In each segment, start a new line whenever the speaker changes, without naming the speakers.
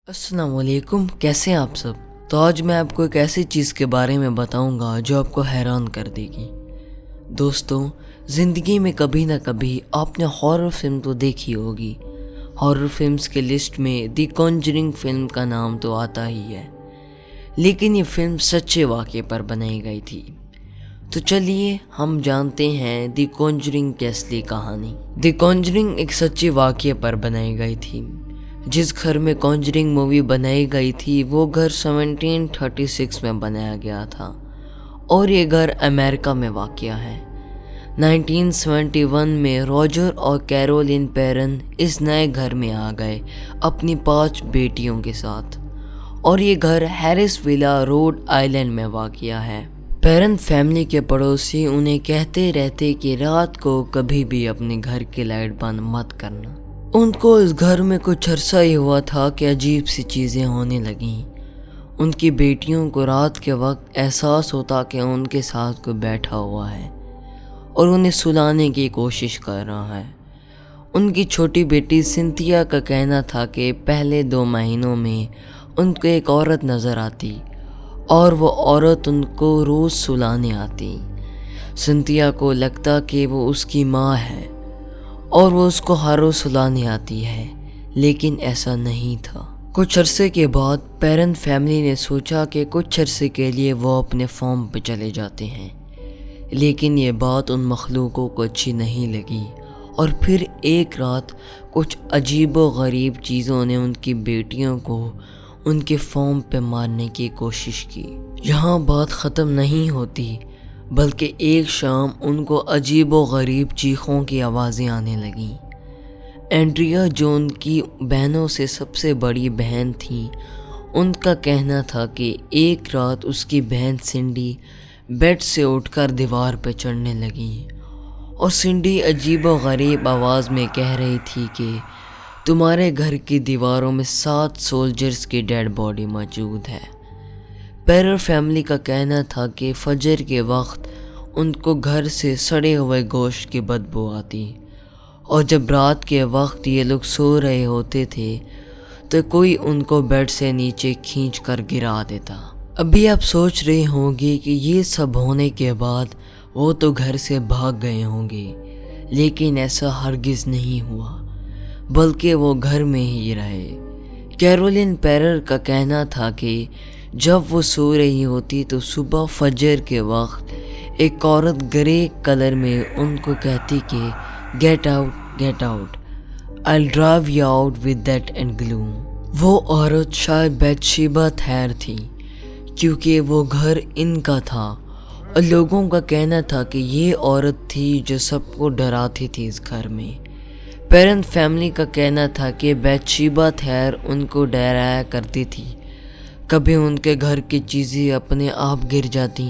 السلام علیکم، کیسے ہیں آپ سب؟ تو آج میں آپ کو ایک ایسی چیز کے بارے میں بتاؤں گا جو آپ کو حیران کر دے گی۔ دوستوں، زندگی میں کبھی نہ کبھی آپ نے ہارر فلم تو دیکھی ہوگی۔ ہارر فلمز کے لسٹ میں دی کانجرنگ فلم کا نام تو آتا ہی ہے، لیکن یہ فلم سچے واقعے پر بنائی گئی تھی۔ تو چلیے ہم جانتے ہیں دی کانجرنگ کی اصلی کہانی۔ دی کانجرنگ ایک سچے واقعے پر بنائی گئی تھی۔ جس گھر میں کانجرنگ مووی بنائی گئی تھی وہ گھر 1736 میں بنایا گیا تھا اور یہ گھر امریکہ میں واقع ہے۔ 1971 میں راجر اور کیرولین پیرن اس نئے گھر میں آ گئے اپنی 5 بیٹیوں کے ساتھ، اور یہ گھر ہیرس ویلا روڈ آئلینڈ میں واقع ہے۔ پیرن فیملی کے پڑوسی انہیں کہتے رہتے کہ رات کو کبھی بھی اپنے گھر کی لائٹ بند مت کرنا۔ ان کو اس گھر میں کچھ عرصہ ہی ہوا تھا کہ عجیب سی چیزیں ہونے لگیں۔ ان کی بیٹیوں کو رات کے وقت احساس ہوتا کہ ان کے ساتھ کوئی بیٹھا ہوا ہے اور انہیں سلانے کی کوشش کر رہا ہے۔ ان کی چھوٹی بیٹی سنتھیا کا کہنا تھا کہ پہلے 2 مہینوں میں ان کو ایک عورت نظر آتی اور وہ عورت ان کو روز سلانے آتی۔ سنتھیا کو لگتا کہ وہ اس کی ماں ہے اور وہ اس کو ہر روز سلانے آتی ہے، لیکن ایسا نہیں تھا۔ کچھ عرصے کے بعد پیرن فیملی نے سوچا کہ کچھ عرصے کے لیے وہ اپنے فارم پہ چلے جاتے ہیں، لیکن یہ بات ان مخلوقوں کو اچھی نہیں لگی، اور پھر ایک رات کچھ عجیب و غریب چیزوں نے ان کی بیٹیوں کو ان کے فارم پہ مارنے کی کوشش کی۔ یہاں بات ختم نہیں ہوتی، بلکہ ایک شام ان کو عجیب و غریب چیخوں کی آوازیں آنے لگیں۔ اینڈریا جو ان کی بہنوں سے سب سے بڑی بہن تھی، ان کا کہنا تھا کہ ایک رات اس کی بہن سنڈی بیڈ سے اٹھ کر دیوار پہ چڑھنے لگی، اور سنڈی عجیب و غریب آواز میں کہہ رہی تھی کہ تمہارے گھر کی دیواروں میں 7 سولجرز کی ڈیڈ باڈی موجود ہے۔ پیرر فیملی کا کہنا تھا کہ فجر کے وقت ان کو گھر سے سڑے ہوئے گوشت کی بدبو آتی، اور جب رات کے وقت یہ لوگ سو رہے ہوتے تھے تو کوئی ان کو بیڈ سے نیچے کھینچ کر گرا دیتا۔ ابھی آپ سوچ رہے ہوں گے کہ یہ سب ہونے کے بعد وہ تو گھر سے بھاگ گئے ہوں گے، لیکن ایسا ہرگز نہیں ہوا، بلکہ وہ گھر میں ہی رہے۔ کیرولین پیرر کا کہنا تھا کہ جب وہ سو رہی ہوتی تو صبح فجر کے وقت ایک عورت گرے کلر میں ان کو کہتی کہ get out I'll drive you out with that and gloom۔ وہ عورت شاید بیت شیبہ تھیر تھی، کیونکہ وہ گھر ان کا تھا، اور لوگوں کا کہنا تھا کہ یہ عورت تھی جو سب کو ڈراتی تھی اس گھر میں۔ پیرن فیملی کا کہنا تھا کہ بیت شیبہ تھیر ان کو ڈرایا کرتی تھی۔ کبھی ان کے گھر کی چیزیں اپنے آپ گر جاتی،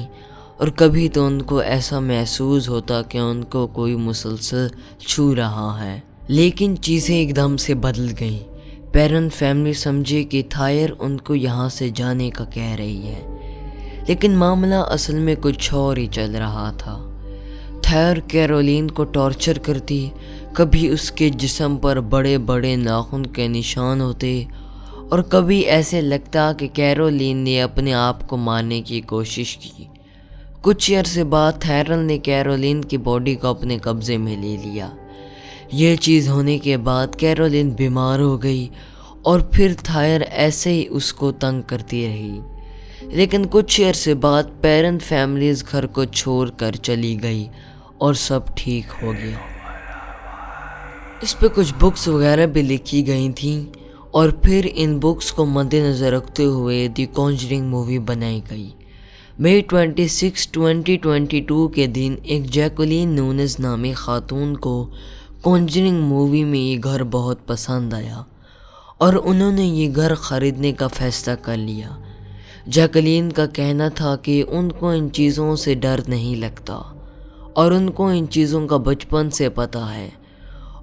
اور کبھی تو ان کو ایسا محسوس ہوتا کہ ان کو کوئی مسلسل چھو رہا ہے۔ لیکن چیزیں ایک دم سے بدل گئیں۔ پیرن فیملی سمجھے کہ تھائر ان کو یہاں سے جانے کا کہہ رہی ہے، لیکن معاملہ اصل میں کچھ اور ہی چل رہا تھا۔ تھائر کیرولین کو ٹارچر کرتی، کبھی اس کے جسم پر بڑے بڑے ناخن کے نشان ہوتے، اور کبھی ایسے لگتا کہ کیرولین نے اپنے آپ کو مارنے کی کوشش کی۔ کچھ عرصے بعد تھائرل نے کیرولین کی باڈی کو اپنے قبضے میں لے لیا۔ یہ چیز ہونے کے بعد کیرولین بیمار ہو گئی، اور پھر تھائر ایسے ہی اس کو تنگ کرتی رہی، لیکن کچھ عرصے بعد پیرن فیملی اس گھر کو چھوڑ کر چلی گئی اور سب ٹھیک ہو گیا۔ اس پہ کچھ بکس وغیرہ بھی لکھی گئی تھیں، اور پھر ان بکس کو مد نظر رکھتے ہوئے دی کانجرنگ مووی بنائی گئی۔ مئی 26، 2022 کے دن ایک جیکولین نونز نامی خاتون کو کانجرنگ مووی میں یہ گھر بہت پسند آیا، اور انہوں نے یہ گھر خریدنے کا فیصلہ کر لیا۔ جیکولین کا کہنا تھا کہ ان کو ان چیزوں سے ڈر نہیں لگتا، اور ان کو ان چیزوں کا بچپن سے پتہ ہے،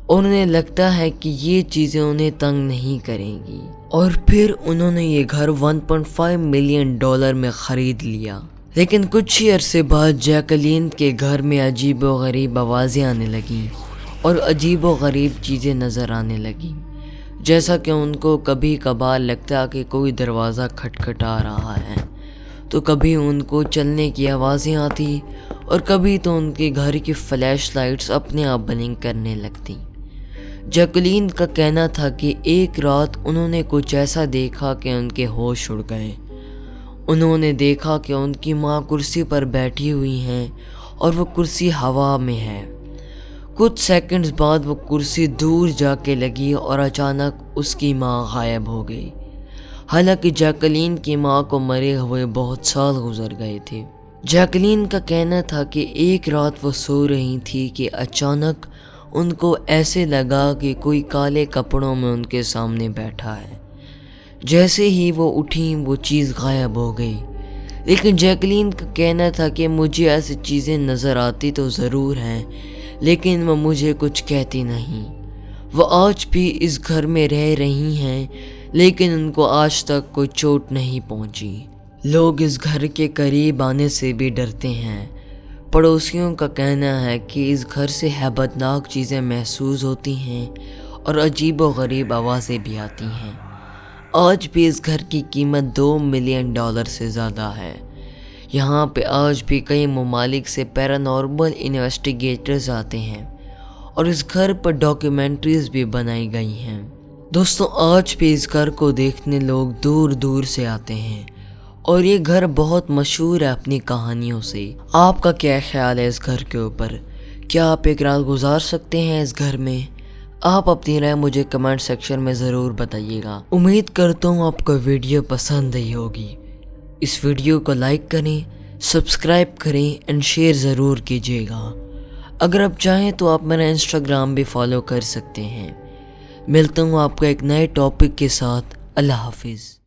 اور انہیں لگتا ہے کہ یہ چیزیں انہیں تنگ نہیں کریں گی۔ اور پھر انہوں نے یہ گھر $1.5 ملین میں خرید لیا۔ لیکن کچھ ہی عرصے بعد جیکولین کے گھر میں عجیب و غریب آوازیں آنے لگیں اور عجیب و غریب چیزیں نظر آنے لگیں۔ جیسا کہ ان کو کبھی کبھار لگتا کہ کوئی دروازہ کھٹکھٹا رہا ہے، تو کبھی ان کو چلنے کی آوازیں آتی اور کبھی تو ان کے گھر کی فلیش لائٹس اپنے آپ بلنک کرنے لگتی۔ جیکولین کا کہنا تھا کہ ایک رات انہوں نے کچھ ایسا دیکھا کہ ان کے ہوش اڑ گئے۔ انہوں نے دیکھا کہ ان کی ماں کرسی پر بیٹھی ہوئی ہیں اور وہ کرسی ہوا میں ہے۔ کچھ سیکنڈز بعد وہ کرسی دور جا کے لگی اور اچانک اس کی ماں غائب ہو گئی۔ حالانکہ جیکولین کی ماں کو مرے ہوئے بہت سال گزر گئے تھے۔ جیکولین کا کہنا تھا کہ ایک رات وہ سو رہی تھی کہ اچانک ان کو ایسے لگا کہ کوئی کالے کپڑوں میں ان کے سامنے بیٹھا ہے۔ جیسے ہی وہ اٹھیں وہ چیز غائب ہو گئی، لیکن جیکولین کا کہنا تھا کہ مجھے ایسی چیزیں نظر آتی تو ضرور ہیں، لیکن وہ مجھے کچھ کہتی نہیں۔ وہ آج بھی اس گھر میں رہ رہی ہیں، لیکن ان کو آج تک کوئی چوٹ نہیں پہنچی۔ لوگ اس گھر کے قریب آنے سے بھی ڈرتے ہیں۔ پڑوسیوں کا کہنا ہے کہ اس گھر سے ہیبت ناک چیزیں محسوس ہوتی ہیں اور عجیب و غریب آوازیں بھی آتی ہیں۔ آج بھی اس گھر کی قیمت $2 ملین سے زیادہ ہے۔ یہاں پہ آج بھی کئی ممالک سے پیرانارمل انویسٹیگیٹرز آتے ہیں اور اس گھر پر ڈاکیومنٹریز بھی بنائی گئی ہیں۔ دوستوں، آج بھی اس گھر کو دیکھنے لوگ دور دور سے آتے ہیں اور یہ گھر بہت مشہور ہے اپنی کہانیوں سے۔ آپ کا کیا خیال ہے اس گھر کے اوپر؟ کیا آپ ایک رات گزار سکتے ہیں اس گھر میں؟ آپ اپنی رائے مجھے کمنٹ سیکشن میں ضرور بتائیے گا۔ امید کرتا ہوں آپ کو ویڈیو پسند آئی ہوگی۔ اس ویڈیو کو لائک کریں، سبسکرائب کریں اینڈ شیئر ضرور کیجیے گا۔ اگر آپ چاہیں تو آپ میرا انسٹاگرام بھی فالو کر سکتے ہیں۔ ملتا ہوں آپ کو ایک نئے ٹاپک کے ساتھ۔ اللہ حافظ۔